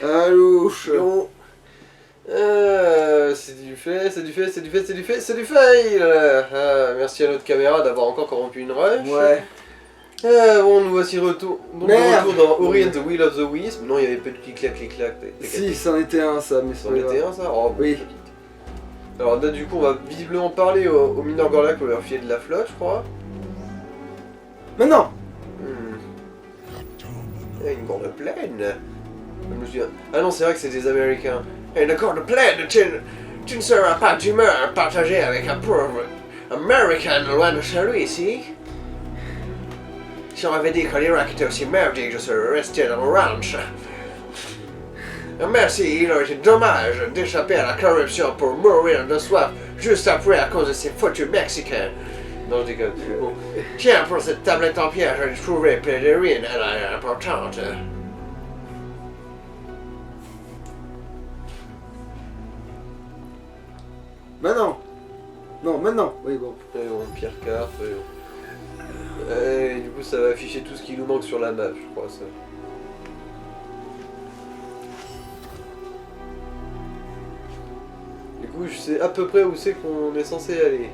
Alouche. Yo. C'est du fait, c'est du fait, c'est du fait, c'est du fait, c'est du fail. Merci à notre caméra d'avoir encore corrompu une rush. Ouais. Bon, nous voici retour, donc de Merde. retour dans Ori and the Will of the Wisp. Non, il y avait pas de clic-clac, clic-clac. Si, c'en était un ça, mais C'en était un, ça. Oh, oui. Alors là, du coup, on va visiblement parler au mineur Gorlak pour leur filer de la flotte, je crois. Mais non. Une grande plaine. Je me souviens. Ah non, c'est vrai que c'est des Américains. Une grande plaine, tu ne seras pas d'humeur à partager avec un pauvre Américain loin de chez lui ici. Si on m'avait dit que l'Irak était aussi merdique, je serais resté dans le ranch. Merci, il aurait été dommage d'échapper à la corruption pour mourir de soif juste après à cause de ces foutus Mexicains. Non, je déconne. Bon. Tiens, pour cette tablette en pierre, j'ai trouvé plein de ruines, elle est importante. Maintenant. Non, maintenant. Oui, bon. Et bon, pierre carte, et bon. Et du coup, ça va afficher tout ce qui nous manque sur la map, je crois, ça. Du coup, je sais à peu près où c'est qu'on est censé aller.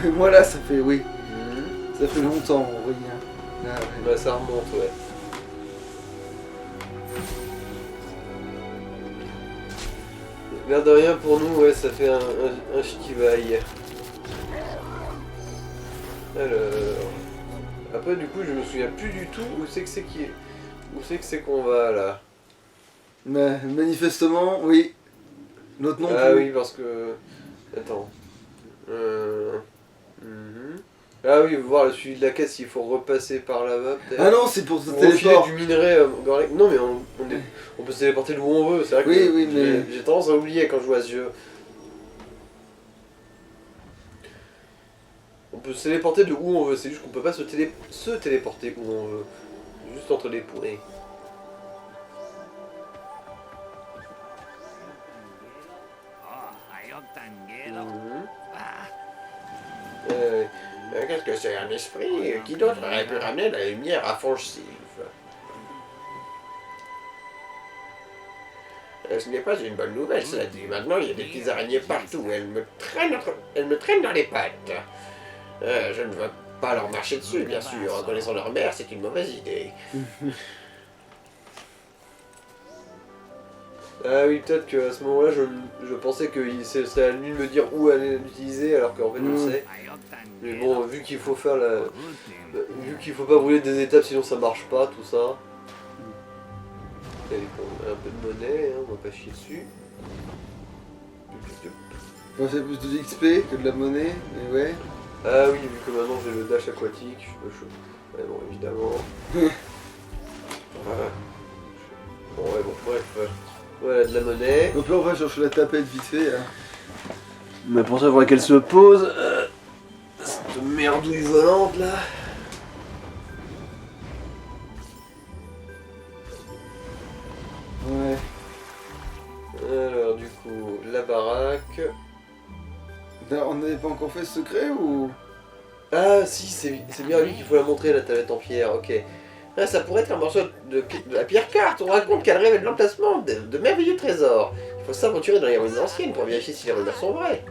Et moi là, ça fait, oui. Ça fait longtemps, oui. Ah, ouais. Bah, ça remonte, ouais. L'air de rien pour nous, ouais, ça fait un ch'tivaille. Alors... Après, du coup, je me souviens plus du tout où c'est que c'est qui est... Où c'est que c'est qu'on va, là. Mais manifestement, oui. L'autre non Ah plus. oui, parce que... Attends. Ah oui, voir le suivi de la caisse, il faut repasser par là-bas, peut-être. Ah non, c'est pour se On refiler téléport. du minerai Gorlek. Non, mais on peut se téléporter d'où on veut, c'est vrai que Oui, oui, mais... j'ai tendance à oublier quand je joue à ce jeu. On peut se téléporter de où on veut, c'est juste qu'on peut pas se téléporter où on veut. Juste entre les points. Qu'est-ce que c'est un esprit? Qui d'autre aurait pu ramener la lumière à Fonchive? Ce n'est pas une bonne nouvelle, cela dit. Maintenant, il y a des petites araignées partout. Elles me traînent dans les pattes. Je ne veux pas leur marcher dessus, bien sûr. En connaissant leur mère, c'est une mauvaise idée. Ah oui, peut-être qu'à ce moment-là, je pensais que ce serait à lui de me dire où aller l'utiliser, alors qu'en fait, on le sait. Mais bon, vu qu'il faut faire la... Vu qu'il faut pas brûler des étapes, sinon ça marche pas, tout ça. Et un peu de monnaie, hein, on va pas chier dessus. Ça fait plus de XP que de la monnaie, mais ouais. Ah oui, vu que maintenant j'ai le dash aquatique, je suis pas chaud. Ouais, bon, évidemment. Voilà. Bon, ouais, bon, bref. Voilà, de la monnaie. Donc là, on va chercher la tapette vite fait. Hein. Mais pour ça, il faudrait qu'elle se pose. Cette merdouille volante là. Ouais. Alors, du coup, la baraque. On n'avait pas encore fait ce secret ou... Ah, si, c'est bien lui qu'il faut la montrer, la tablette en pierre, ok. Ah, ça pourrait être un morceau de la pierre carte. On raconte qu'elle révèle l'emplacement de merveilleux trésors. Il faut s'aventurer dans les ruines anciennes pour vérifier si les rumeurs sont vraies.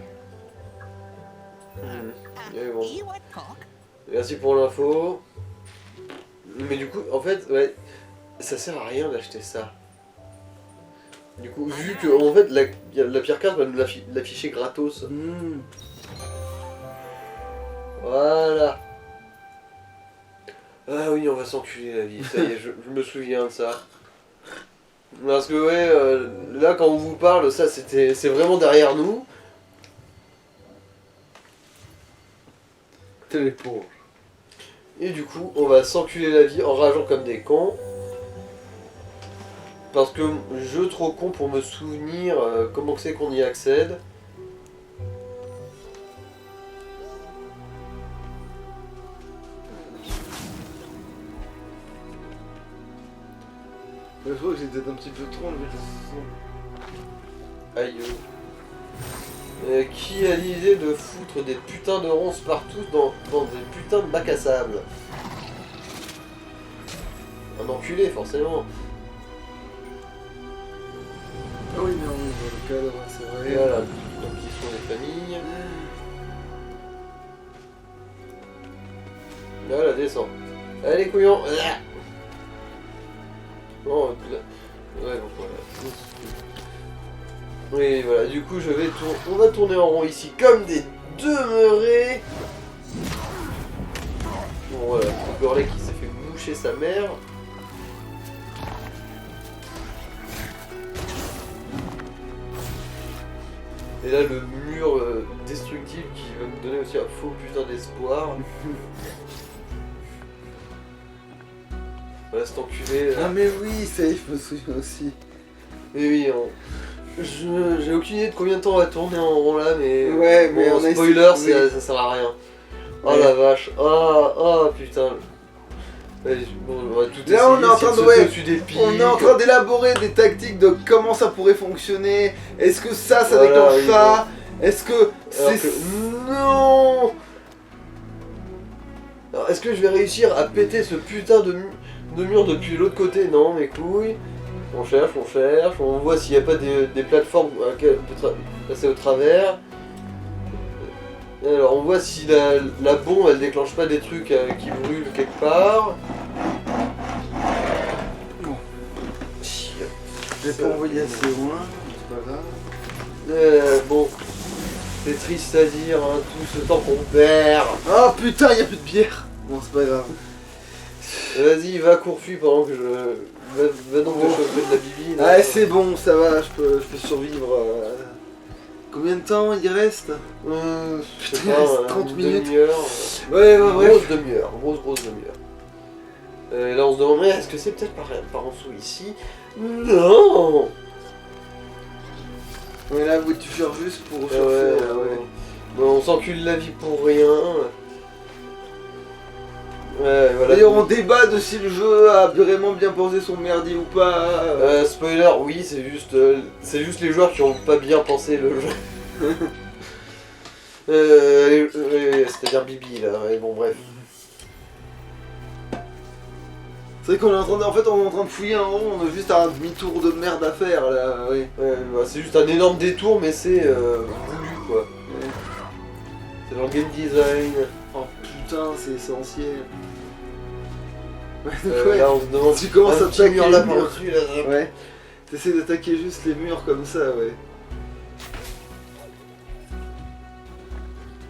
Mais bon. Merci pour l'info. Mais du coup, en fait, ouais, ça sert à rien d'acheter ça. Du coup, vu que en fait la pierre carte va nous l'afficher gratos. Voilà. Ah oui, on va s'enculer la vie. Ça y est, je me souviens de ça. Parce que ouais, là quand on vous parle, ça c'est vraiment derrière nous. Téléport. Et du coup, on va s'enculer la vie en rageant comme des cons. Parce que jeu trop con pour me souvenir comment c'est qu'on y accède. Je crois que j'ai peut-être un petit peu trop enlevé le son. Aïe. Qui a l'idée de foutre des putains de ronces partout dans des putains de bacs à sable? Un enculé, forcément. Ah oui, mais on est dans le cadre, c'est Et vrai. voilà, donc ils sont des familles. Voilà, descend. Allez, couillon. Bon, ouais, donc voilà. Oui, voilà, du coup, on va tourner en rond ici comme des demeurés. Bon, voilà, le Gorlet qui s'est fait boucher sa mère. Et là, le mur destructible qui va me donner aussi un faux putain d'espoir. Voilà, cet enculé. Ah mais oui, ça y est, je me souviens aussi. Et oui, j'ai aucune idée de combien de temps on va tourner en rond là, mais. Ouais, mais on a spoiler, essayé- ça sert à rien. Oh Ouais. la vache, putain. Ouais, on va tout Là, on est en train de- sauter ouais, au-dessus des pics. On est en train d'élaborer des tactiques de comment ça pourrait fonctionner. Est-ce que ça Voilà, déclenche oui, ça? Est-ce que Alors c'est... que- Non. Alors, est-ce que je vais réussir à péter ce putain de mur depuis l'autre côté? Non, mes couilles. On cherche, on voit s'il n'y a pas des plateformes à laquelle on peut passer au travers. Et alors on voit si la bombe elle déclenche pas des trucs qui brûlent quelque part. Bon. Chier. Je vais pas envoyer assez loin, c'est pas grave. Bon, c'est triste à dire, hein, tout ce temps qu'on perd. Oh putain, y a plus de bière. Bon, c'est pas grave. Vas-y, va Courfu pendant que va donc te Oh. chauffer de la bibi. là. Ouais, c'est bon, ça va, je peux survivre. Combien de temps il reste? Je sais Putain, pas, il reste 30 une minutes. demi-heure. Ouais, ouais, bref. Grosse demi-heure, grosse demi-heure. Là on se demanderait, est-ce que c'est peut-être par en dessous ici? Non. Ouais, là, oui, tu cherches juste pour Ouais, surfer. ouais. Bon, on s'encule la vie pour rien. Ouais, voilà. D'ailleurs, on débat de si le jeu a vraiment bien posé son merdier ou pas. Spoiler, oui, c'est juste les joueurs qui ont pas bien pensé le jeu. C'est-à-dire Bibi là, ouais, bon bref. C'est vrai qu'on est en train de... En fait, on est en train de fouiller un rond, on a juste un demi-tour de merde à faire, là, oui. Bah, c'est juste un énorme détour, mais c'est voulu quoi. C'est dans le game design. Oh putain, c'est essentiel. Ouais, Là on se demande tu commences un à petit attaquer mur là le mur. par-dessus là. Ouais. T'essaies d'attaquer juste les murs comme ça, ouais.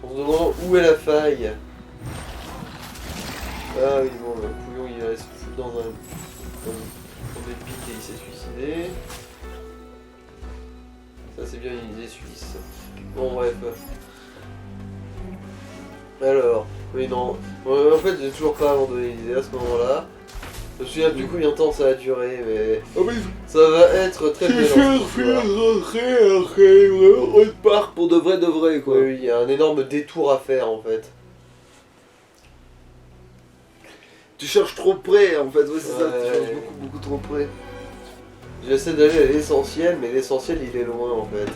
On se demande où est la faille. Ah oui, bon, le couillon il reste foutu dans des pics et il s'est suicidé. Ça c'est bien, il est suisse. Bon, bref. Alors, oui, non. En fait, j'ai toujours pas abandonné l'idée à ce moment-là. Je me souviens plus combien de temps ça a duré, mais Oh mais ça va être très violent. on repart pour de vrai, quoi. Oui, il y a un énorme détour à faire en fait. Tu cherches trop près, en fait, ouais, c'est ça, tu Ouais. cherches beaucoup trop près. J'essaie d'aller à l'essentiel, mais l'essentiel il est loin en fait.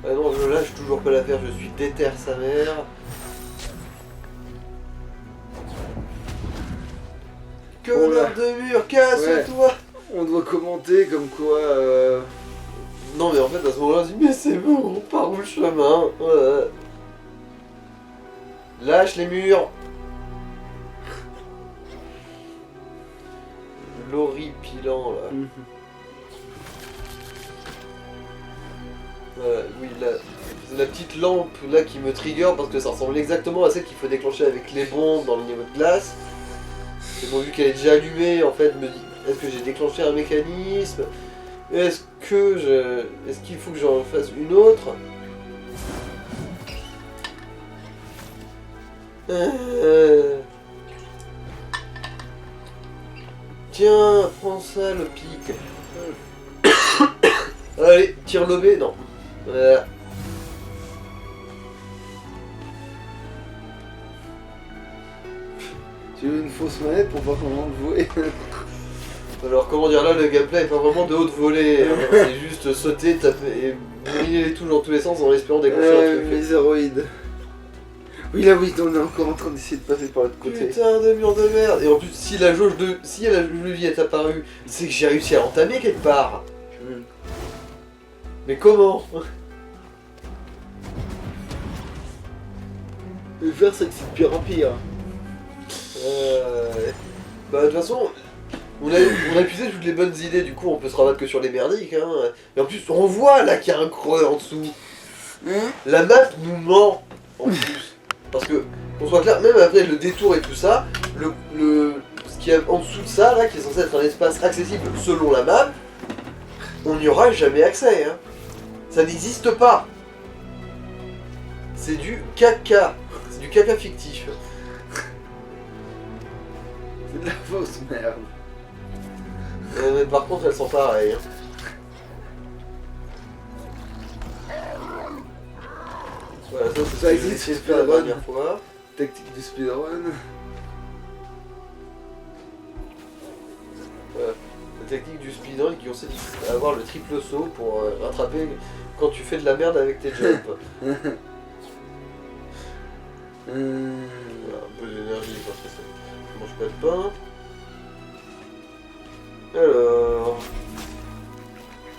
Ah non, je lâche toujours pas l'affaire, je suis déter sa mère. Connard de mur, casse-toi! On doit commenter comme quoi... Non mais en fait à ce moment-là, je dis mais c'est bon, on part où le chemin? Ouais. Lâche les murs! L'horripilant là. Voilà, oui, c'est la petite lampe là qui me trigger parce que ça ressemble exactement à celle qu'il faut déclencher avec les bombes dans le niveau de glace. Et bon, vu qu'elle est déjà allumée, en fait, me dit est-ce que j'ai déclenché un mécanisme? Est-ce qu'il faut que j'en fasse une autre? Tiens, prends ça le pic. Allez, tire lobé, non. Voilà. Tu veux une fausse manette pour voir comment le jouer? Alors comment dire, là le gameplay est pas vraiment de haute volée, hein. C'est juste sauter, taper et bourriner les touches dans tous les sens en espérant déclencher un truc. Les héroïdes. Oui là oui, on est encore en train d'essayer de passer par l'autre côté. Putain de mur de merde. Et en plus si la jauge de vie est apparue, c'est que j'ai réussi à entamer quelque part. Mais comment? Le faire c'est que c'est de pire en pire. Bah de toute façon, on a épuisé toutes les bonnes idées, du coup on peut se rabattre que sur les merdiques, hein. Et en plus on voit là qu'il y a un creux en dessous. La map nous ment en plus. Parce que, qu'on soit clair, même après le détour et tout ça, ce qu'il y a en dessous de ça, là, qui est censé être un espace accessible selon la map, on n'y aura jamais accès, hein. Ça n'existe pas. C'est du caca. C'est du caca fictif. C'est de la fausse merde. Mais par contre, elles sont pareilles, hein. Voilà, ça c'est ce que j'ai essayé de faire la dernière fois. Tactique du speedrun. Voilà. La technique du speedrun qui consiste à avoir le triple saut pour rattraper quand tu fais de la merde avec tes jumps. Voilà, un peu d'énergie parce que ça ne mange pas de pain. Alors...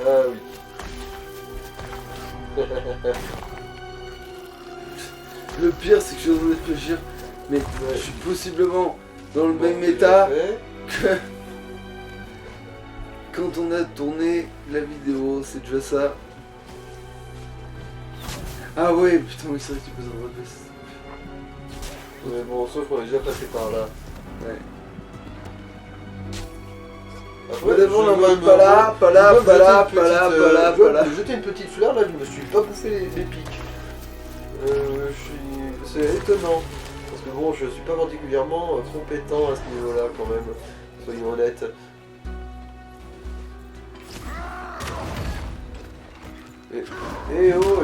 Ah oui. Le pire c'est que je suis en train de réfléchir, mais je suis possiblement dans le même état que quand on a tourné la vidéo, c'est déjà ça. Ah ouais, putain oui c'est vrai que tu peux s'en relever. Mais bon, sauf qu'on est déjà passé par là. Ouais. Après, D'abord, je on dois va me- pas là, pas là, je dois pas me là, jeter pas une là, petite, pas là, je dois pas là. me jeter une petite fleur, là, je me suis pas bouffé les pics. C'est étonnant. Parce que bon, je suis pas particulièrement compétent à ce niveau-là quand même, soyons honnêtes. Et oh,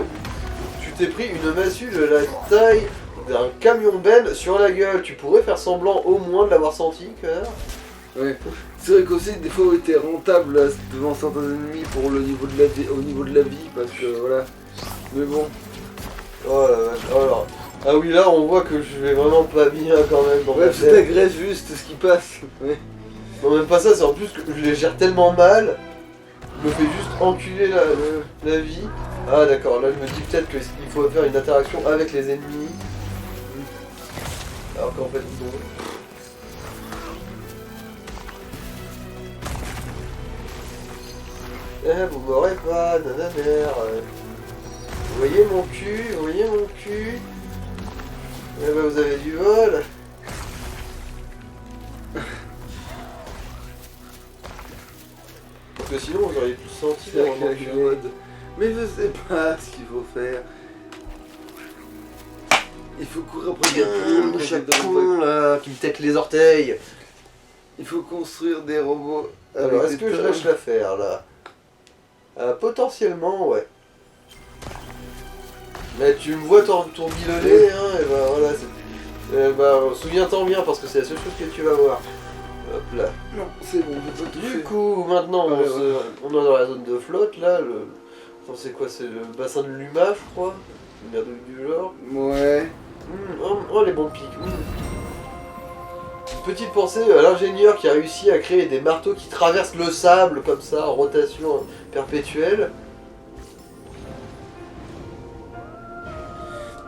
tu t'es pris une massue de la taille d'un camion Ben sur la gueule. Tu pourrais faire semblant au moins de l'avoir senti, connard. Ouais. C'est vrai qu'aussi des fois où était rentable là, devant certains ennemis pour le niveau de la vie, au niveau de la vie, parce que voilà. Mais bon. Oh la vache, alors. Ah oui, là on voit que je vais vraiment pas bien quand même dans Ouais, ma tu tête. t'agresses juste ce qui passe. Ouais. Non, même pas ça, c'est en plus que je les gère tellement mal. Je me fais juste enculer la vie. Ah d'accord, là je me dis peut-être qu'il faut faire une interaction avec les ennemis. Alors qu'en fait non. Eh, vous m'aurez pas, nananère. Vous voyez mon cul, vous voyez mon cul. Eh ben vous avez du vol. Parce que sinon vous auriez plus senti C'est vraiment vrai qu'il y a un mode. Mais je sais pas ce qu'il faut faire. Il faut courir après des poules, Le chaque con là, qui me tète les orteils. Il faut construire des robots. Alors avec est-ce des que je tables. lâche l'affaire là? Potentiellement ouais. Mais tu me vois tourbillonner, hein, et ben voilà, souviens-t'en bien parce que c'est la seule chose que tu vas voir. Hop là. Non, c'est bon, je peux toucher. Du coup, maintenant Ouais, on est dans la zone de flotte là, Attends, c'est quoi? C'est le bassin de Luma, je crois? Une merde du genre. Ouais. Oh les bons pics. Petite pensée à l'ingénieur qui a réussi à créer des marteaux qui traversent le sable comme ça en rotation perpétuelle.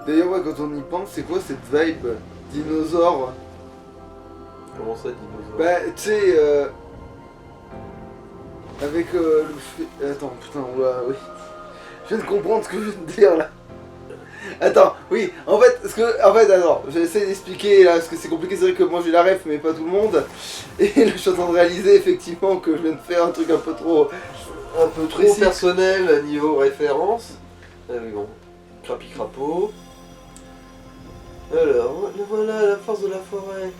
D'ailleurs, ouais, quand on y pense, c'est quoi cette vibe dinosaure? Comment ça, dinosaure? Bah, tu sais, avec le fait... Attends, putain, oui. Je viens de comprendre ce que je viens de dire là. Attends, oui, en fait, attends, j'essaie d'expliquer là, parce que c'est compliqué, c'est vrai que moi j'ai la ref, mais pas tout le monde. Et là, je suis en train de réaliser effectivement que je viens de faire un truc un peu trop précis. Personnel niveau référence. Ah oui, bon. Crapi-crapaud. Alors, voilà la force de la forêt.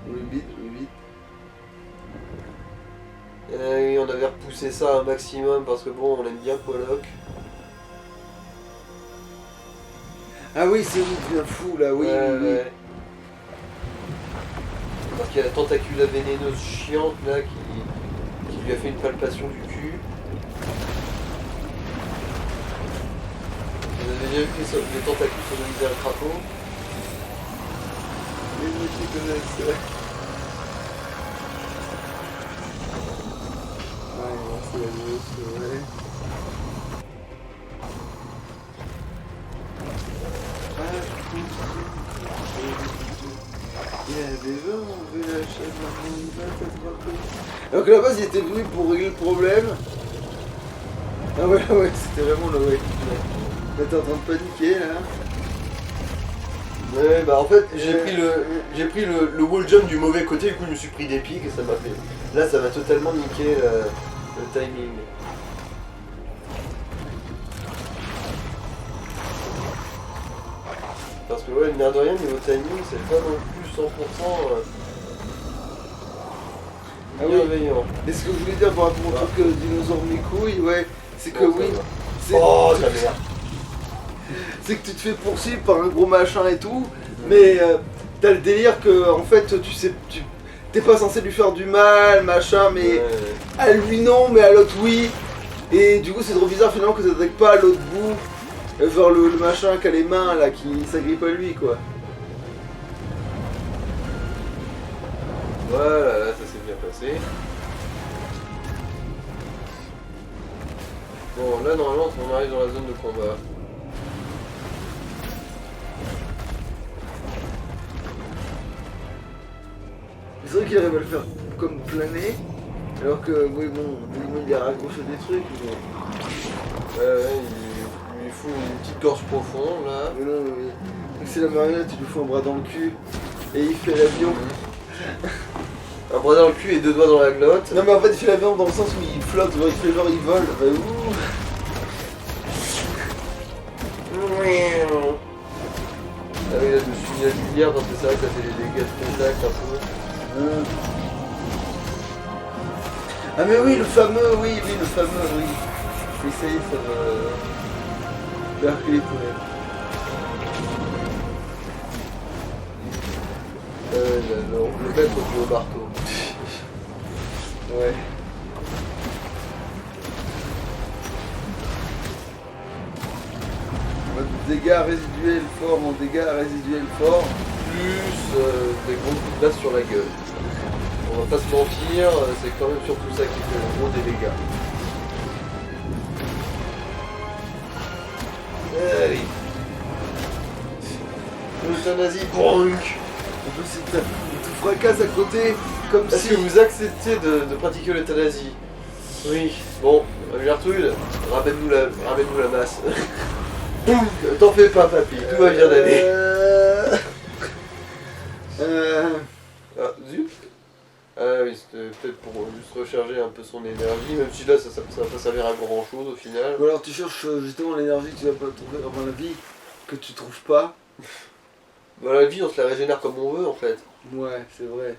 Oui, vite, oui, vite. Oui, on avait repoussé ça un maximum parce que bon, on aime bien Pollock. Ah oui, c'est lui qui devient fou là, oui, Ouais, oui, oui. ouais. Alors qu'il y a la tentacula vénéneuse chiante là qui lui a fait une palpation du cul. Vous avez déjà vu les tentacules sodomiser un crapaud? Les mecs qui connaissent. Ouais, non, c'est la grosse, ouais. Il y a des gens, on veut la chaîne, alors que la base il était venu pour régler le problème. Ah ouais, ouais, c'était vraiment le ouais. Là t'es en train de paniquer là. Ouais, bah en fait, j'ai pris le wall jump du mauvais côté, du coup je me suis pris des pics et ça m'a fait. Là, ça m'a totalement niqué le timing. Parce que ouais, l'air de rien, niveau timing, c'est pas non plus 100% Ah oui. bienveillant. Et ce que je voulais dire par rapport au truc dinosaure mes couilles, ouais, c'est que Bon, oui. ça va. C'est Oh, ça m'énerve. c'est que tu te fais poursuivre par un gros machin et tout, mais t'as le délire que en fait tu sais, t'es pas censé lui faire du mal, machin, mais Ouais. à lui non, mais à l'autre oui. Et du coup c'est trop bizarre finalement que ça t'attaque pas à l'autre bout, vers le machin qui a les mains là, qui s'agrippe à lui quoi. Voilà, là, ça s'est bien passé. Bon, là, normalement, on arrive dans la zone de combat. C'est vrai qu'il arrive à le faire comme planer, alors que oui bon, il a raccroché des trucs, mais... Ouais, il lui fout une petite gorge profonde, là. Mais non, mais c'est la marionnette, tu lui fous un bras dans le cul et il fait l'avion. Un bras dans le cul et deux doigts dans la glotte. Non mais en fait il fait l'avion dans le sens où il flotte, il fait genre il vole. Bah, ouh. Ah oui, là, je me suis mis à la lumière parce que c'est vrai que ça fait des dégâts de contact un peu. Ah mais oui, le fameux, oui, le fameux, oui. Oui, ça y est, ça va... Hercule Poirot. Le maître du haut marteau. Ouais. Dégâts résiduels forts en dégâts résiduels forts. Plus des gros coups de basse sur la gueule. On va pas se mentir, c'est quand même surtout ça qui fait le gros des dégâts. Allez. Euthanasie, bronk. En plus il te fracasse à côté comme Est-ce si... que vous acceptez de pratiquer l'euthanasie? Oui. Bon, Gertrude, ramène-nous la masse. T'en fais pas, papy, tout va bien aller. Ah, zut. Ah oui, c'était peut-être pour juste recharger un peu son énergie, même si là ça va pas servir à grand chose au final. Ou alors tu cherches justement l'énergie que tu vas pas trouver, enfin la vie que tu trouves pas. Bah, la vie on se la régénère comme on veut en fait. Ouais, c'est vrai.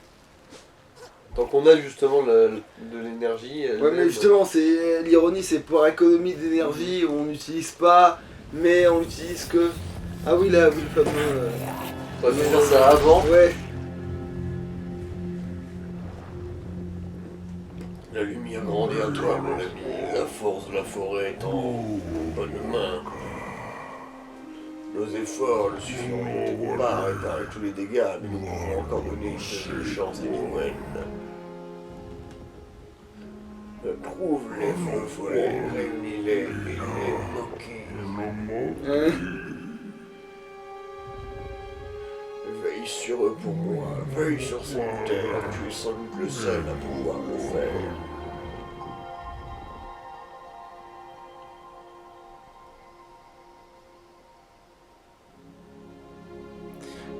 Tant qu'on a justement de l'énergie. Ouais, mais justement, c'est l'ironie, c'est par économie d'énergie, on n'utilise pas, mais on utilise que. Ah oui, là, oui, le fameux. On aurait pu faire ça avant. Ouais. La lumière grandit à toi, mon ami. La force de la forêt est en bonne main. Nos efforts ne suffiront pas à réparer tous les dégâts, mais nous pouvons encore donner une chance inouïe. Prouve-les, feux follets, réunis-les et les moquis. Veille sur eux pour moi, veille sur cette terre, tu es sans doute le seul à pouvoir le faire.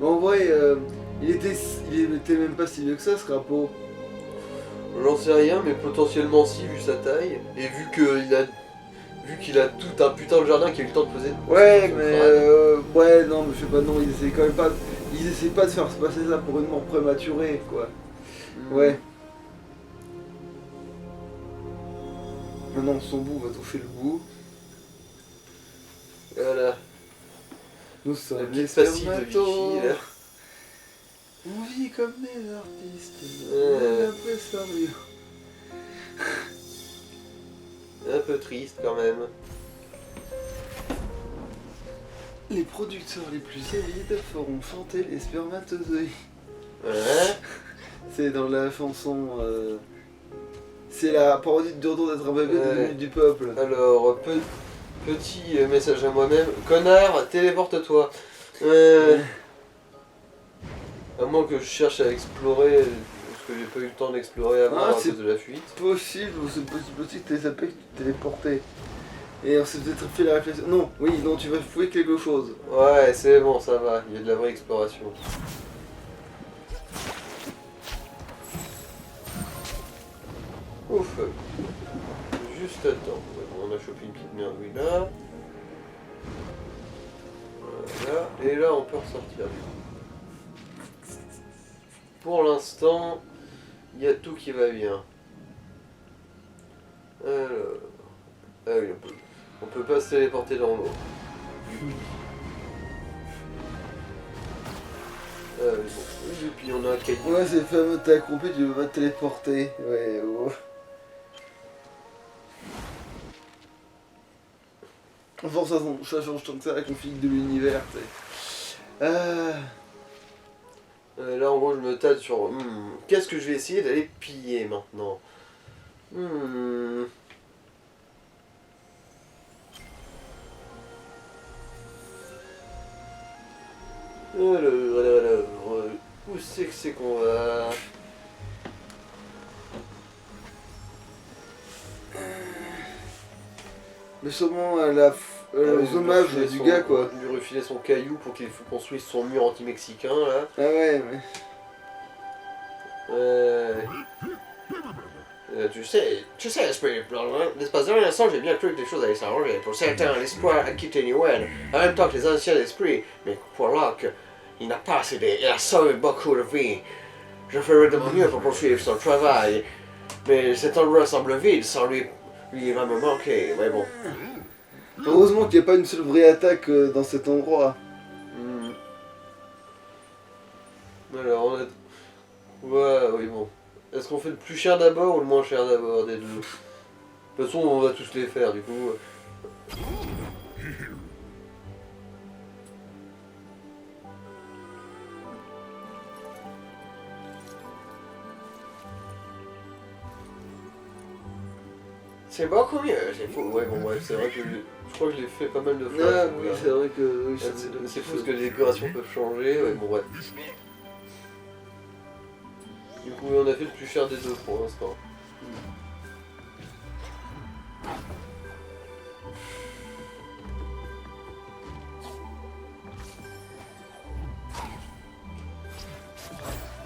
Mais en vrai, il était même pas si vieux que ça, ce crapaud. J'en sais rien, mais potentiellement si, vu sa taille, et vu qu'il a tout un putain de jardin qui a eu le temps de poser. Ouais, son mais crâne. ouais, non, mais je sais pas, non, ils essaient quand même pas. Ils essaient pas de faire se passer ça pour une mort prématurée, quoi. Ouais. Maintenant, son bout va toucher le bout. Voilà. Nous La sommes petite les pastille de spermatos. Vichy, là. On vit comme des artistes. Ouais. On appelle ça mieux. Un peu triste quand même. Les producteurs les plus avides feront chanter les spermatozoïdes. Ouais. C'est dans la chanson. C'est la parodie de Retour d'être un bébé de Ouais. Minute du Peuple. Alors, petit message à moi-même. Connard, téléporte-toi. À moins que je cherche à explorer, parce que j'ai pas eu le temps d'explorer avant Ah, à c'est cause de la fuite. Possible, ou c'est possible aussi que tu les appelles, que tu t'es téléporté. Et on s'est peut-être fait la réflexion. Non, oui, non, tu vas fouiller quelque chose. Ouais, c'est bon, ça va, il y a de la vraie exploration. Ouf. Juste à temps. Ouais, bon, on a chopé une petite merveille là. Voilà. Et là, on peut ressortir. Pour l'instant, il y a tout qui va bien. Alors... Ah oui, on peut pas se téléporter dans l'eau. Ah oui, bon. Et puis on a un caillou. Ouais, c'est le fameux t'es accroupi, tu veux pas te téléporter. Ouais, oh. Enfin, ça change tant que ça la config de l'univers, tu sais. Là, en gros, je me tâte sur... qu'est-ce que je vais essayer d'aller piller maintenant? Alors, où c'est qu'on va? Mais sûrement aux hommages du gars, quoi. Lui refiler son caillou pour qu'il construise son mur anti-mexicain, là. Ah ouais, mais... Tu sais, l'espace d'un instant, j'ai bien cru que les choses allaient s'arranger. Pour certains, l'espoir a quitté Newell, en même temps que les anciens esprits. Mais pour Locke, il n'a pas cédé, il a sauvé beaucoup de vies. Je ferai de mon mieux pour poursuivre son travail. Mais cet endroit semble vide, sans lui, il va me manquer. Mais bon. Heureusement qu'il n'y a pas une seule vraie attaque dans cet endroit. Alors, on a... Ouais, oui, bon. Est-ce qu'on fait le plus cher d'abord ou le moins cher d'abord des deux? De toute façon, on va tous les faire, du coup. C'est beaucoup mieux, c'est fou. Ouais, bon, bref, c'est vrai que je crois que je l'ai fait pas mal de fois. Ah oui, c'est vrai que... Oui, C'est fou parce que les décorations peuvent changer. Ouais, bon, bref. Du coup, on a fait le plus cher des deux pour l'instant.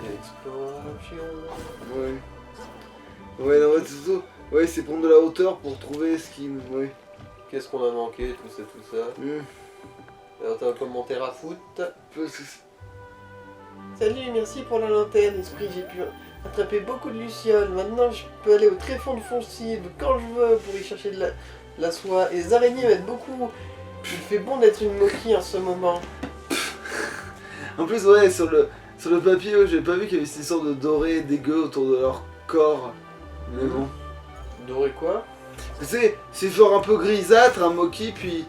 Exploration. Ouais. Ouais, non, ouais, surtout... Ouais, c'est prendre de la hauteur pour trouver ce qui... Ouais. Qu'est-ce qu'on a manqué, tout ça. Alors, t'as un commentaire à foutre. Salut, merci pour la lanterne, esprit. J'ai pu attraper beaucoup de lucioles. Maintenant, je peux aller au tréfonds de foncier quand je veux pour y chercher de la soie. Et les araignées m'aident beaucoup. Il fait bon d'être une moquille en ce moment. En plus, ouais, sur le papier, j'ai pas vu qu'il y avait cette sorte de doré dégueu autour de leur corps. Mais bon. Doré quoi? C'est genre un peu grisâtre, un moquis, puis...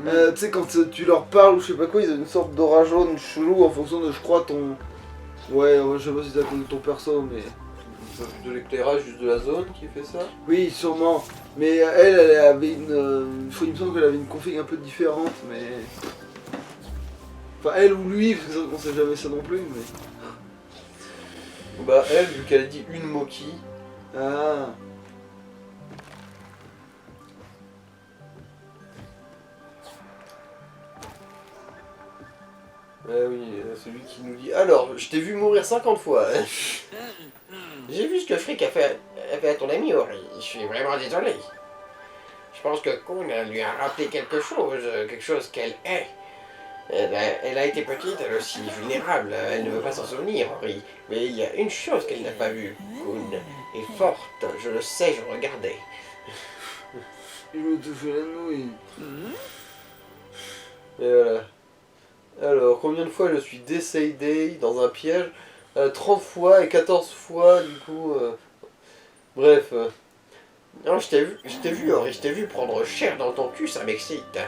tu sais, quand tu leur parles ou je sais pas quoi, ils ont une sorte d'aura jaune chelou en fonction de, je crois, ton... Ouais, je sais pas si c'est à cause de ton perso, mais... De l'éclairage juste de la zone qui fait ça? Oui, sûrement. Mais elle avait une... il me semble qu'elle avait une config un peu différente, mais... Enfin, elle ou lui, parce qu'on sait jamais ça non plus, mais... Bah, elle, vu qu'elle a dit une moquille... Ah... Ah oui, celui qui nous dit... Alors, je t'ai vu mourir 50 fois. Hein. J'ai vu ce que Frick a fait à ton ami Ori. Je suis vraiment désolé. Je pense que Kun lui a rappelé quelque chose qu'elle est. Elle a été petite, elle aussi vulnérable, elle ne veut pas s'en souvenir, Ori. Mais il y a une chose qu'elle n'a pas vue. Kun est forte, je le sais, je regardais. Il me touchait la nouille. Et voilà. Alors, combien de fois je suis décédé dans un piège? 30 fois et 14 fois, du coup... Bref. Non, Henri, je t'ai vu prendre cher dans ton cul, ça m'excite.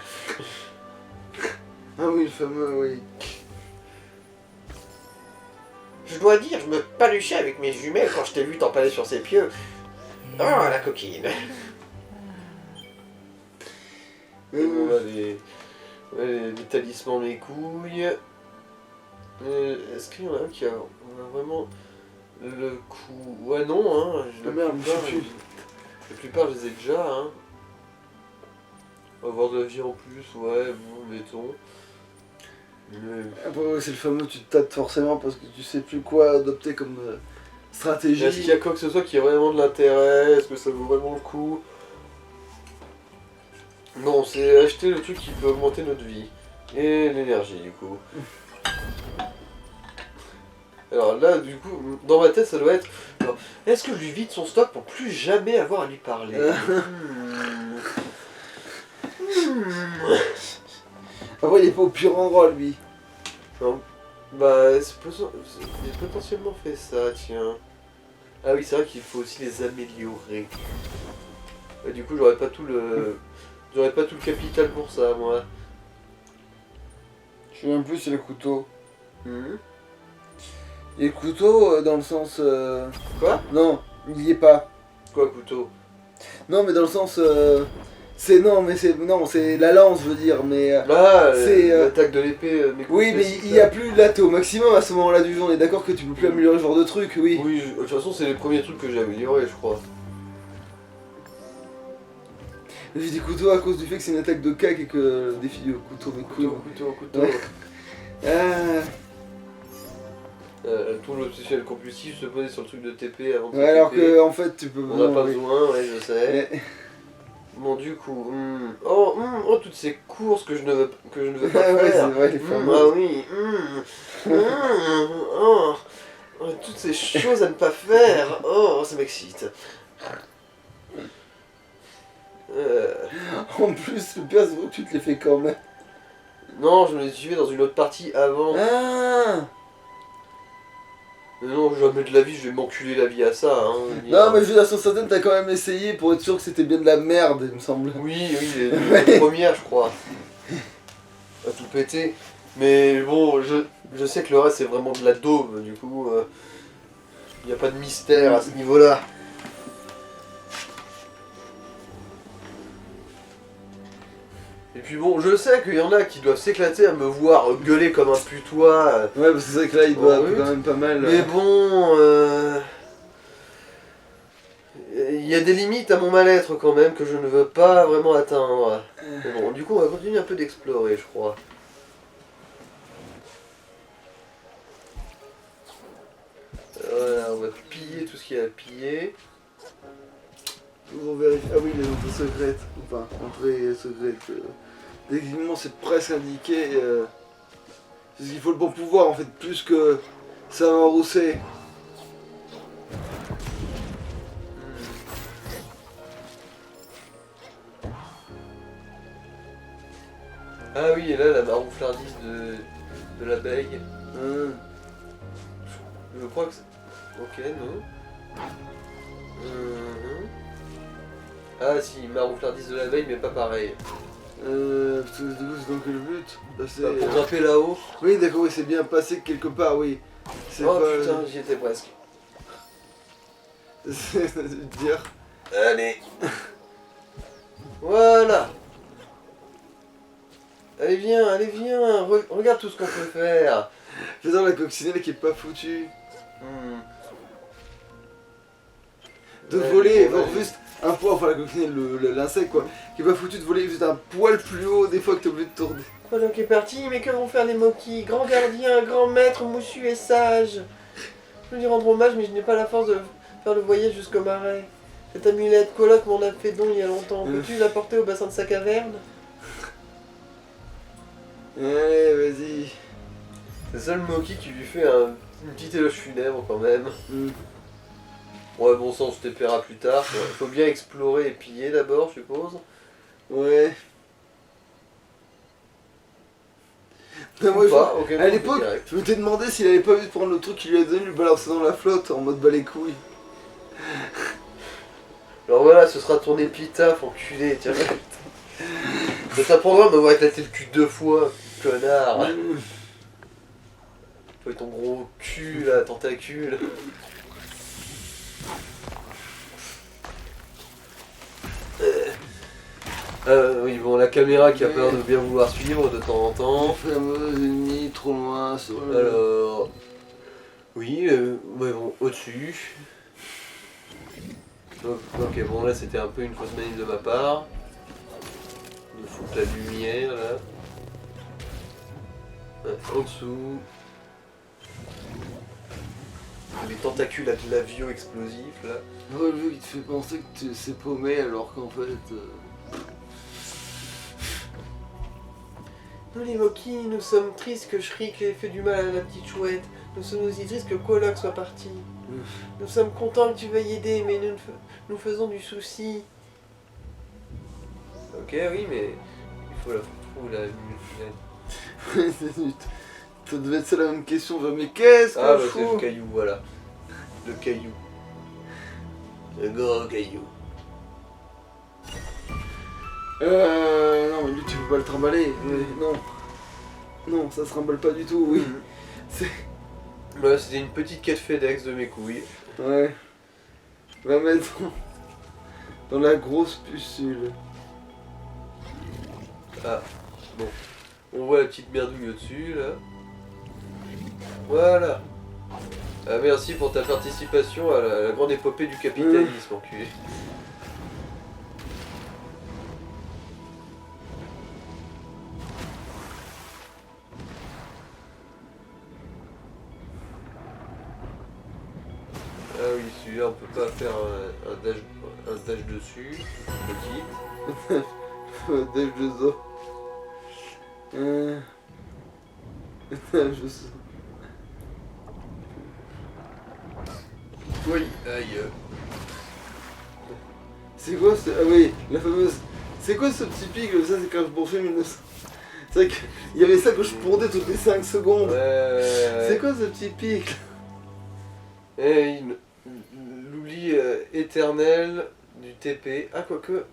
Ah oui, le fameux, oui. Je dois dire, je me paluchais avec mes jumelles quand je t'ai vu t'empaler sur ses pieux. Oh, la coquine. Et bon, là, les talismans, mes couilles. Est-ce qu'il y en a un qui a vraiment le coup? Ouais, non, hein. Ah merde, je sais plus. La plupart, je les ai déjà, hein. Avoir de la vie en plus, ouais, bon, mettons. Mais... Après, ouais, c'est le fameux, tu te tâtes forcément parce que tu sais plus quoi adopter comme stratégie. Est-ce qu'il y a quoi que ce soit qui a vraiment de l'intérêt? Est-ce que ça vaut vraiment le coup? Non, c'est acheter le truc qui peut augmenter notre vie. Et l'énergie, du coup. Alors là, du coup, dans ma tête, ça doit être... alors, est-ce que je lui vide son stock pour plus jamais avoir à lui parler? Après, il est pas au pire endroit, lui. Non. Bah, il a potentiellement fait ça, tiens. Ah oui, c'est vrai qu'il faut aussi les améliorer. Et du coup, j'aurais pas tout le... J'aurais pas tout le capital pour ça, moi. Je sais même plus, c'est le couteau. Mhm. Et le couteau, dans le sens... Quoi? Non, il y est pas. Quoi, couteau? Non, mais dans le sens... C'est... Non, mais c'est... Non, c'est la lance, je veux dire, mais... Là, c'est, l'attaque de l'épée... Oui, mais il y a plus... Là, t'es au maximum à ce moment-là du jeu, on est d'accord que tu peux plus améliorer ce genre de truc, oui. Oui, de toute façon, c'est les premiers trucs que j'ai améliorés, je crois. J'ai dit couteau à cause du fait que c'est une attaque de cac et que le défi du couteau mes couilles. Couteau. Ouais. Tout l'obsessionnel compulsif se poser sur le truc de TP avant de Ouais, se alors TP. que en fait tu peux... On n'a pas oui. besoin, ouais, je sais. Mais- Bon, du coup... oh, toutes ces courses que je ne veux pas Ah ouais, faire. c'est vrai, les fameuses. Ah oui. Oh, toutes ces choses à ne pas faire. Oh, ça m'excite. En plus, le pire, c'est vrai que tu te les fais quand même. Non, je me les suivais dans une autre partie avant. Ah Mais non, jamais de la vie, je vais m'enculer la vie à ça. Hein, non, mais je veux dire, sur certaines, t'as quand même essayé pour être sûr que c'était bien de la merde, il me semble. Oui, les premières, je crois. À tout péter. Mais bon, je sais que le reste, c'est vraiment de la daube, du coup... Il n'y a pas de mystère à ce niveau-là. Et puis bon, je sais qu'il y en a qui doivent s'éclater à me voir gueuler comme un putois. Ouais, parce que c'est vrai que là, il doit oui. quand même pas mal... Mais bon... Il y a des limites à mon mal-être quand même que je ne veux pas vraiment atteindre. Mais bon, du coup, on va continuer un peu d'explorer, je crois. Voilà, on va piller tout ce qu'il y a à piller. On vérifie. Ah oui, les entrées secrètes. Enfin, entrées secrètes. Techniquement, c'est presque indiqué. Parce qu'il faut le bon pouvoir en fait, plus que savoir où c'est. Ah oui, et là, la marouflardise de l'abeille. Je crois que c'est... Ok, non. Ah si, marouflardise de l'abeille, mais pas pareil. Parce que du coup, c'est donc le but. Bah, pour grimper là-haut. Oui, d'accord, oui, c'est bien passé quelque part, oui. C'est Oh pas... putain, j'y étais presque. C'est dire. Allez. Voilà. Allez viens, regarde tout ce qu'on peut faire. Faisant la coccinelle qui est pas foutue. De Ouais, voler, bon, genre ouais. juste un poil, enfin la coccinelle, l'insecte quoi, qui est pas foutu de voler juste un poil plus haut des fois que t'es obligé de tourner. Quoi donc est parti, mais que vont faire les moquis? Grand gardien, grand maître, moussu et sage. Je lui rendre hommage, mais je n'ai pas la force de faire le voyage jusqu'au marais. Cette amulette, Coloc m'en a fait don il y a longtemps. Peux-tu la porter au bassin de sa caverne? Allez, vas-y. C'est ça le Moki qui lui fait une petite éloge funèbre quand même. Ouais, bon sang, on se tépera plus tard. Il faut bien explorer et piller d'abord, je suppose. Ouais. Non, moi, Ou pas, ok, à bon, l'époque, direct. je m'étais demandé s'il avait pas vu de prendre le truc qu'il lui a donné, lui balancer dans la flotte en mode bas les couilles. Alors voilà, ce sera ton épitaphe, enculé, tiens. Ça t'apprendra à m'avoir éclaté le cul 2 fois, connard. Toi et ton gros cul là, tentacule. Oui, bon, la caméra qui a peur de bien vouloir suivre de temps en temps. Fameuse ennemie trop loin sur le... Alors. Oui, mais bon, au-dessus. Ok, bon, là c'était un peu une fausse manip de ma part. De foutre la lumière là. Ouais, en dessous. Les tentacules à de l'avio explosif là. Ouais, le jeu qui te fait penser que c'est paumé alors qu'en fait... Nous les Moki, nous sommes tristes que Shriek ait fait du mal à la petite chouette. Nous sommes aussi tristes que Kolok soit parti. Nous sommes contents que tu veuilles aider, mais nous faisons du souci. Ok, oui, mais il faut la Ça devait être ça la même question, genre, mais qu'est-ce que Ah, je bah c'est fous le caillou, voilà. Le caillou. Le gros caillou. Non, mais lui, tu peux pas le trimballer. Non. Non, ça se trimballe pas du tout, oui. C'est... Voilà, c'était une petite quête FedEx de mes couilles. Ouais. Va mettre dans la grosse pucule. Ah, bon. On voit la petite merdouille au-dessus, là. Voilà. Ah, merci pour ta participation à la grande épopée du capitalisme, enculé. Ah oui, celui-là, on peut pas faire un dash dessus. Petit. Dave de zo. Je sais. Oui, aïe. C'est quoi ce... Ah oui, la fameuse... C'est quoi ce petit pic? Ça, c'est quand je bouffais 1900. C'est vrai qu'il y avait ça que je pondais toutes les 5 secondes. C'est quoi ce petit pic? Et l'oubli éternel du TP. Ah, quoique,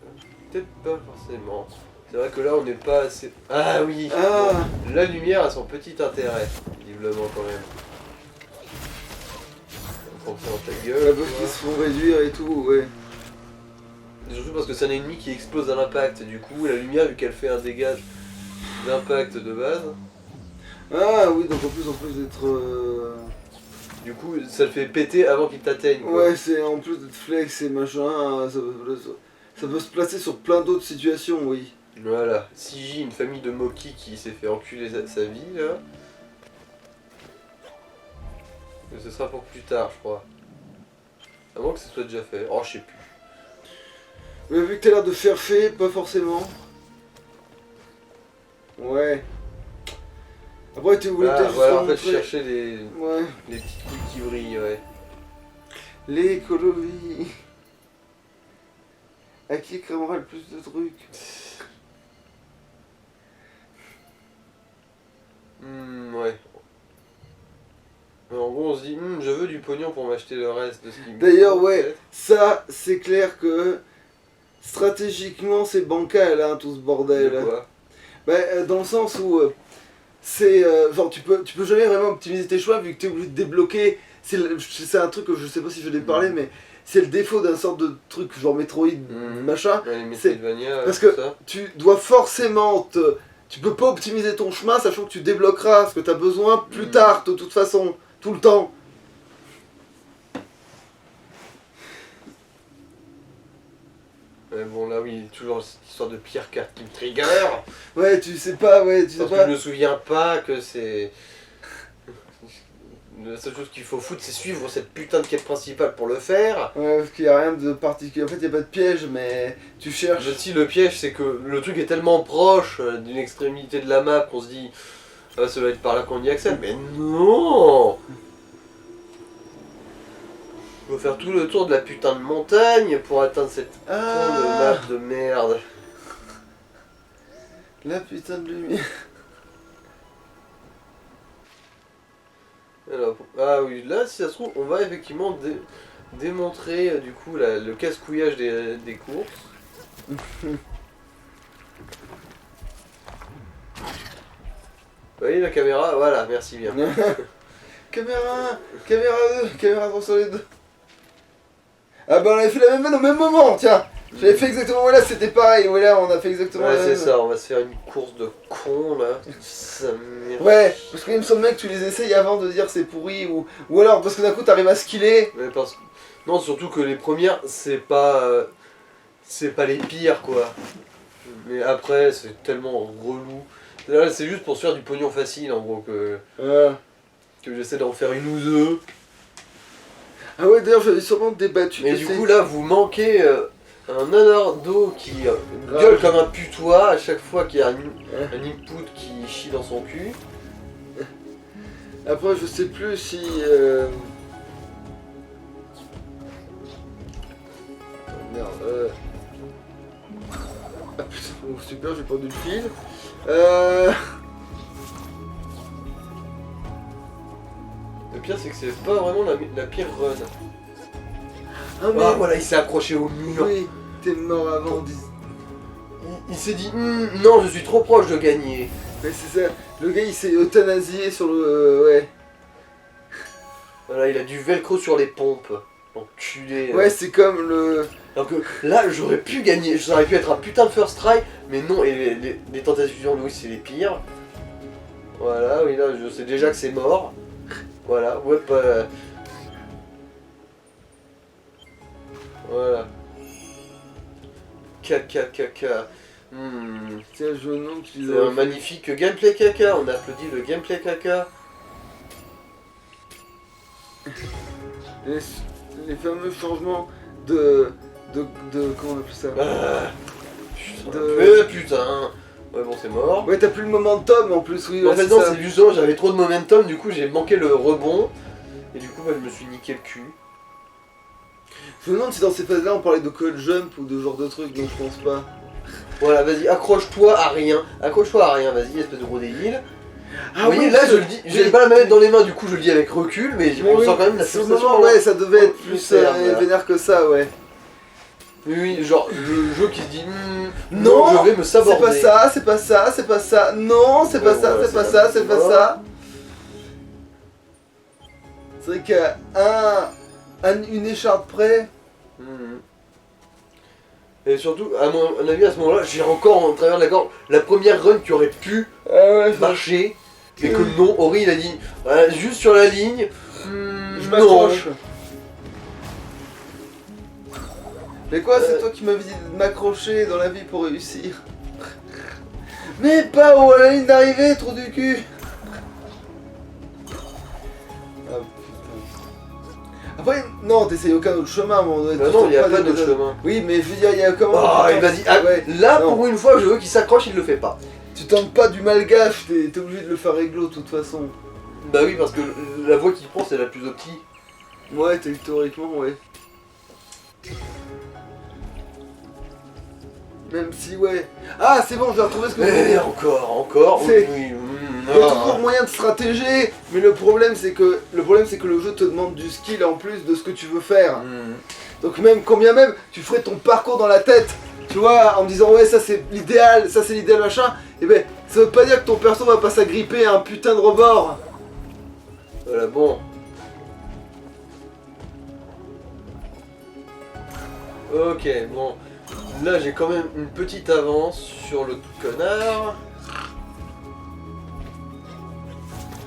peut-être pas forcément. C'est vrai que là, on n'est pas assez... Ah oui. Ah. Bon, la lumière a son petit intérêt, visiblement, quand même. On prend ça dans ta La gueule. bouffe qui se font réduire et tout, ouais. Surtout parce que c'est un ennemi qui explose à l'impact. Du coup, la lumière, vu qu'elle fait un dégât d'impact de base, Ah oui, donc en plus d'être... du coup, ça le fait péter avant qu'il t'atteigne. Quoi. Ouais, c'est en plus d'être flex et machin, ça peut se placer sur plein d'autres situations, oui. Voilà. CJ, une famille de Moki qui s'est fait enculer sa vie, là. Mais ce sera pour plus tard, je crois. À moins que ce soit déjà fait. Oh, je sais plus. Mais vu que t'as l'air de faire fait, pas forcément. Ouais. Après, tu voulais peut-être juste voilà, en fait, montrer... je cherchais Ouais. les petites couilles qui brillent, ouais. L'écologie. À qui cramera le plus de trucs? Ouais. En gros, on se dit, je veux du pognon pour m'acheter le reste de ce qui me D'ailleurs, faut, ouais, peut-être. ça, c'est clair que stratégiquement, c'est bancal, hein, tout ce bordel. De quoi? Bah, dans le sens où c'est. Genre, tu peux jamais vraiment optimiser tes choix vu que tu es obligé de débloquer. C'est un truc que je sais pas si je l'ai parlé, mais c'est le défaut d'un sorte de truc genre Metroid, machin. Ouais, les Metroidvania, Parce tout que ça. tu dois forcément te. Tu peux pas optimiser ton chemin sachant que tu débloqueras ce que tu as besoin plus tard, de toute façon, tout le temps. Mais bon, là, oui, toujours cette histoire de pire carte qui me trigger. Ouais, tu sais pas, ouais, tu sais Parce que pas. je me souviens pas que c'est. La seule chose qu'il faut foutre, c'est suivre cette putain de quête principale pour le faire. Ouais, parce qu'il y a rien de particulier. En fait, il y a pas de piège, mais tu cherches. Si le piège, c'est que le truc est tellement proche d'une extrémité de la map qu'on se dit, ah, ça va être par là qu'on y accède. Mais non! Il faut faire tout le tour de la putain de montagne pour atteindre cette putain de map de merde. La putain de lumière. Alors, ah oui, là, si ça se trouve, on va effectivement démontrer du coup le casse-couillage des courses. Vous voyez la caméra? Voilà, merci bien. Caméra 2, caméra 3 sur les deux. Ah bah on avait fait la même vanne au même moment, tiens. J'avais fait exactement, voilà, c'était pareil, voilà, on a fait exactement Ouais, la c'est même. ça, on va se faire une course de con là. Ça Ouais, parce qu'il me semble que tu les essayes avant de dire c'est pourri, ou alors parce que d'un coup t'arrives à skiller. Mais non, surtout que les premières, c'est pas les pires quoi. Mais après, c'est tellement relou. Là, c'est juste pour se faire du pognon facile en gros que j'essaie d'en faire une ou deux. Ah ouais, d'ailleurs j'avais sûrement débattu. Mais du coup, là, vous manquez un anardo qui gueule comme un putois à chaque fois qu'il y a un input qui chie dans son cul. Après, je sais plus si. Oh, merde. Ah putain, oh, super, j'ai perdu le fil. Le pire, c'est que c'est pas vraiment la pire run. Ah, mais... Ah voilà, il s'est accroché au mur. Oui, t'es mort avant. Il s'est dit non, je suis trop proche de gagner. Mais c'est ça, le gars il s'est euthanasié sur le. Ouais. Voilà, il a du velcro sur les pompes. Enculé. Ouais, c'est comme le. Alors que là, j'aurais pu gagner, ça aurait pu être un putain de first try, mais non, et les tentations de Louis, c'est les pires. Voilà, oui, là, je sais déjà que c'est mort. Voilà, ouais, pas. Voilà. Caca, caca. Tiens, je me demande si. C'est un magnifique gameplay caca, on applaudit le gameplay caca. Les fameux changements de. Comment on appelle ça? Putain, putain. Ouais, bon, c'est mort. Ouais, t'as plus le momentum en plus, oui. En Ouais, fait, non, c'est justement, j'avais trop de momentum, du coup, j'ai manqué le rebond. Et du coup, bah, je me suis niqué le cul. Je me demande si dans ces phases-là on parlait de code jump ou de genre de trucs, donc je pense pas. Voilà, vas-y, accroche-toi à rien. Accroche-toi à rien, vas-y, espèce de gros débile. Ah Vous voyez, oui, là, je le dis, j'ai pas la manette dans les mains, du coup, je le dis avec recul, mais on sent quand même la sur le sensation. moment, ouais, ça devait être plus voilà. vénère que ça, ouais. Oui, oui, genre, le jeu qui se dit non, je vais me saborder. C'est pas ça, c'est pas ça, c'est pas ça, non, c'est pas ça, voilà, c'est pas ça, c'est pas ça. C'est vrai qu'à une écharpe près. Et surtout, à mon avis, à ce moment-là, j'ai encore en travers de la corde la première run qui aurait pu marcher, mais que non, Ori il a dit voilà, juste sur la ligne, je m'accroche. Mais quoi, c'est toi qui m'avais dit de m'accrocher dans la vie pour réussir. Mais pas à la ligne d'arrivée, trou du cul. Ah putain. Après, non, t'essayes aucun autre chemin à un moment donné. Bah non, il n'y a pas d'autre chemin. Oui, mais je veux dire, il y a comment. Oh, vas-y, là non. pour une fois, je veux qu'il s'accroche, il le fait pas. Tu tentes pas du malgache, t'es obligé de le faire réglo de toute façon. Bah oui, parce que la voie qu'il prend, c'est la plus optique. Ouais, théoriquement, ouais. Même si, ouais. Ah, c'est bon, je vais retrouver ce que Mais encore, c'est... oui. Il y a toujours moyen de stratéger, mais le problème c'est que le jeu te demande du skill en plus de ce que tu veux faire. Donc même, combien même, tu ferais ton parcours dans la tête, tu vois, en me disant ouais ça c'est l'idéal machin, et ben ça veut pas dire que ton perso va pas s'agripper à un putain de rebord. Voilà, bon. Ok, bon. Là j'ai quand même une petite avance sur le connard.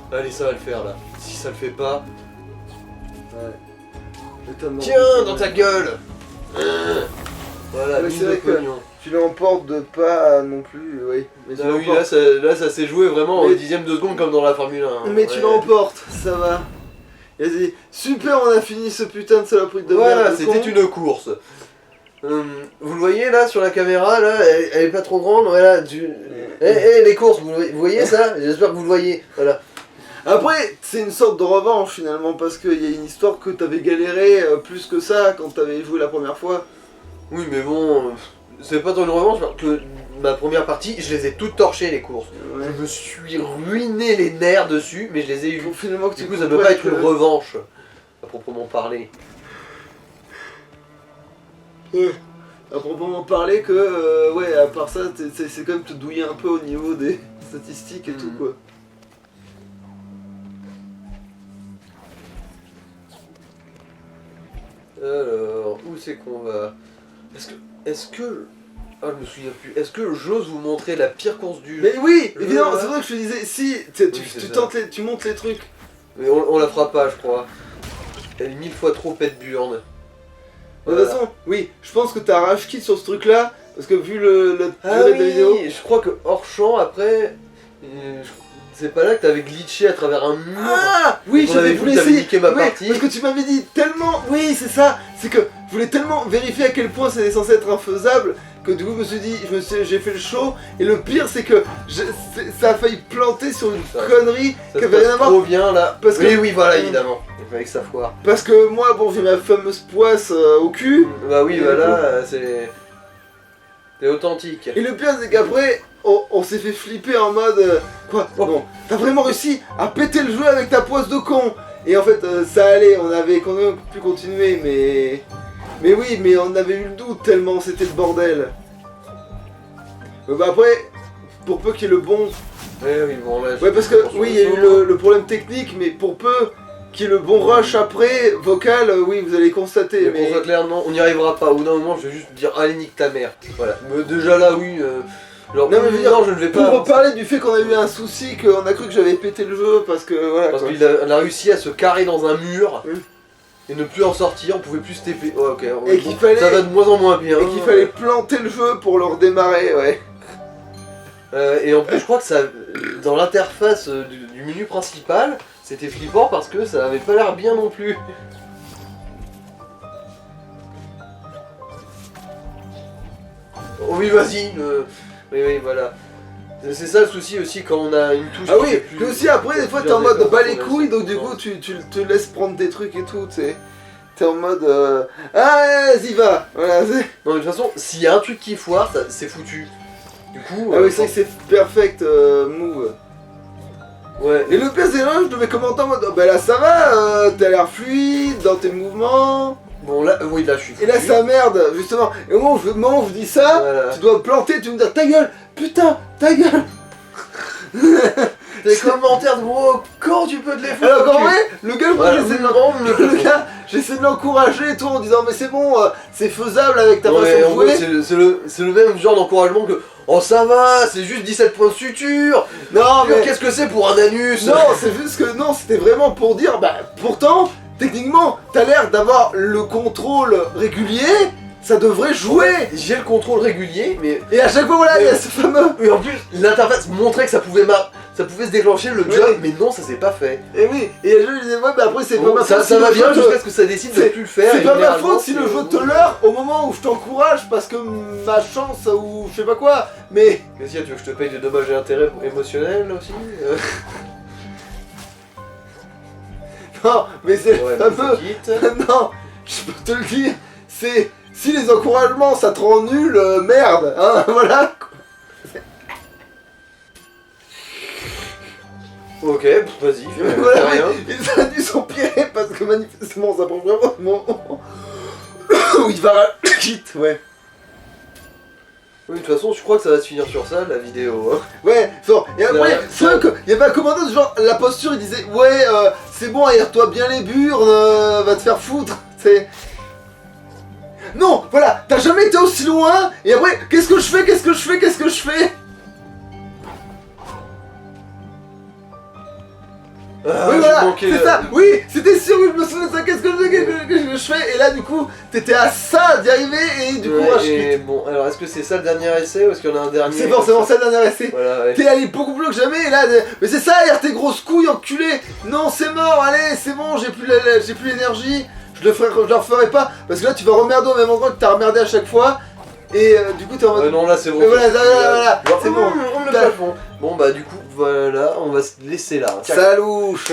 Allez, ça va le faire là. Si ça le fait pas... Ouais. Tiens, dans ta gueule. Voilà, ouais, mise c'est de vrai que pognon. tu l'emportes de pas non plus, oui. Mais Ah oui, là ça s'est joué vraiment au dixième de seconde comme dans la Formule 1. Mais tu l'emportes, ça va. Vas-y, super, on a fini ce putain de saloperie de merde. Voilà, c'était une course. Vous le voyez là sur la caméra, là, elle est pas trop grande, voilà. Les courses, vous voyez ça? J'espère que vous le voyez, voilà. Après, c'est une sorte de revanche finalement, parce qu'il y a une histoire que t'avais galéré plus que ça quand t'avais joué la première fois. Oui, mais bon, c'est pas tant une revanche parce que ma première partie, je les ai toutes torchées les courses. Ouais. Je me suis ruiné les nerfs dessus, mais je les ai eu. Faut finalement que Du tu coup, ça peut pas être une comprennes revanche, à proprement parler. Ouais. À proprement parler que, ouais, à part ça, c'est quand même te douiller un peu au niveau des statistiques et tout, quoi. Alors, où c'est qu'on va? Est-ce que... Ah, je me souviens plus. Est-ce que j'ose vous montrer la pire course du jeu? Mais oui, évidemment, là. c'est vrai que je te disais, si, tu montes les trucs. Mais on la fera pas, je crois. Elle est 1000 fois trop pète burne. De toute façon, oui, je pense que t'as rage quit sur ce truc-là, parce que vu le Ah durée de la vidéo. oui, je crois que hors champ, après... C'est pas là que t'avais glitché à travers un mur. Ah oui, On j'avais avait voulu vu que t'avais essayer. niqué ma Ouais, partie. parce que tu m'avais dit tellement. Oui, c'est ça. C'est que je voulais tellement vérifier à quel point c'était censé être infaisable que du coup je me suis dit, j'ai fait le show. Et le pire, c'est que ça a failli planter sur une Ça- connerie Ça qui se avait rien passe à voir. trop bien là. Parce que- Oui, voilà, évidemment. Il fallait que ça foire. Parce que moi, bon, j'ai ma fameuse poisse au cul. Bah oui, Et voilà, c'est... C'est authentique. Et le pire, c'est qu'après, on s'est fait flipper en mode. Quoi Oh. Bon, t'as vraiment réussi à péter le jeu avec ta poisse de con. Et en fait, ça allait, on avait quand même pu continuer, mais. Mais oui, mais on avait eu le doute tellement c'était le bordel. Bah après, pour peu qu'il y ait le bon. Oui, bon là... Ouais, parce que oui, il y a eu le problème technique, mais pour peu qu'il y ait le bon rush après, vocal, oui, vous allez constater. Mais pour ça, clairement, on n'y arrivera pas. Au bout d'un moment, je vais juste dire allez, nique ta mère. Voilà. Mais déjà là, oui. Genre, Non, mais je veux dire, non, je ne vais Pour pas. reparler du fait qu'on a eu un souci, qu'on a cru que j'avais pété le jeu, parce que voilà. Parce quoi. qu'il a réussi à se carrer dans un mur Mm. et ne plus en sortir. On pouvait plus se TP. Oh, ok. Et qu'il fallait- Ça va de moins en moins bien. Et qu'il fallait planter le jeu pour le redémarrer, ouais. Et en plus, je crois que ça, dans l'interface du menu principal, c'était flippant parce que ça avait pas l'air bien non plus. Oh oui, vas-y. Oui, voilà. C'est ça le souci aussi quand on a une touche. Ah qui oui, fait plus- puis aussi après, des fois t'es plusieurs en mode efforts bas les sur la couilles, donc du séquence. coup tu te laisses prendre des trucs et tout, tu sais. T'es en mode. Ah, vas-y, va Voilà, c'est. Non, mais de toute façon, s'il y a un truc qui foire, c'est foutu. Du coup. Ah oui, c'est vrai que c'est perfect move. Ouais. Et le pire, c'est là, je devais commenter en mode bah là ça va, t'as l'air fluide dans tes mouvements. Bon, là, oui, là, je suis foutu. Et là ça merde, justement. Et au moment où je dis ça, Voilà. tu dois planter, tu me dire ta gueule, putain, ta gueule. Des commentaires de gros, quand tu peux te les foutre. Alors au qu'en cul. vrai, le gars, moi Voilà. j'essaie de Non, mais le gars, j'essaie de l'encourager et tout en disant mais c'est bon, c'est faisable avec ta Ouais, façon de en gros, jouer. c'est le même genre d'encouragement que oh ça va, c'est juste 17 points de suture. Non mais Qu'est-ce que c'est pour un anus? non, c'est juste que non, c'était vraiment pour dire bah pourtant techniquement t'as l'air d'avoir le contrôle régulier, ça devrait jouer. J'ai le contrôle régulier, mais Et à chaque fois voilà, il y a ce fameux. et en plus l'interface montrait que ça pouvait se déclencher le Oui. job, mais non, ça s'est pas fait. Et oui, et je lui disais ouais mais après c'est Bon, pas ma ça faute. si ça va le bien jeu jusqu'à ce que ça décide de c'est- plus le faire. C'est et pas ma généralement, faute si le jeu te leurre au moment où je t'encourage parce que ma chance ou je sais pas quoi, mais. Mais si tu veux que je te paye des dommages et intérêts émotionnels aussi Non, mais c'est Ouais, un mais peu. je quitte. Non, je peux te le dire, c'est. Si les encouragements ça te rend nul, merde, hein, voilà. Ok, vas-y, fais Voilà, rien. oui, et ça a dû s'empirer parce que manifestement ça prend vraiment un moment où il va quitte, ouais. Oui, de toute façon, je crois que ça va se finir sur ça, la vidéo. Hein. Ouais, fort. Et après, Ouais, c'est vrai qu'il y avait un commando de genre, la posture il disait ouais, c'est bon, aère-toi bien les burnes, va te faire foutre, c'est. Non, voilà, t'as jamais été aussi loin, et après, qu'est-ce que je fais, qu'est-ce que je fais, qu'est-ce que je fais? Ah, Oui, j'ai voilà, manqué c'est le- ça, oui, c'était sûr que je me souvenais de ça, qu'est-ce que je fais, qu'est-ce que je fais? Et là, du coup, t'étais à ça d'y arriver, et du coup, Ouais, moi, je et quitte. bon, alors est-ce que c'est ça le dernier essai ou est-ce qu'il y en a un dernier C'est forcément ça le dernier essai. Voilà, ouais. T'es allé beaucoup plus loin que jamais et là, mais c'est ça, hier tes grosses couilles enculé. Non, c'est mort, allez, c'est bon, j'ai plus l'énergie. Je le referai pas parce que là tu vas remerder au même endroit que t'as remerdé à chaque fois. Et du coup t'es en mode. Ouais, non, là c'est bon. Mais voilà, voilà, Genre, c'est bon. On le plafond. Bon, bah, du coup, voilà, on va se laisser là. Ciao. Salouche.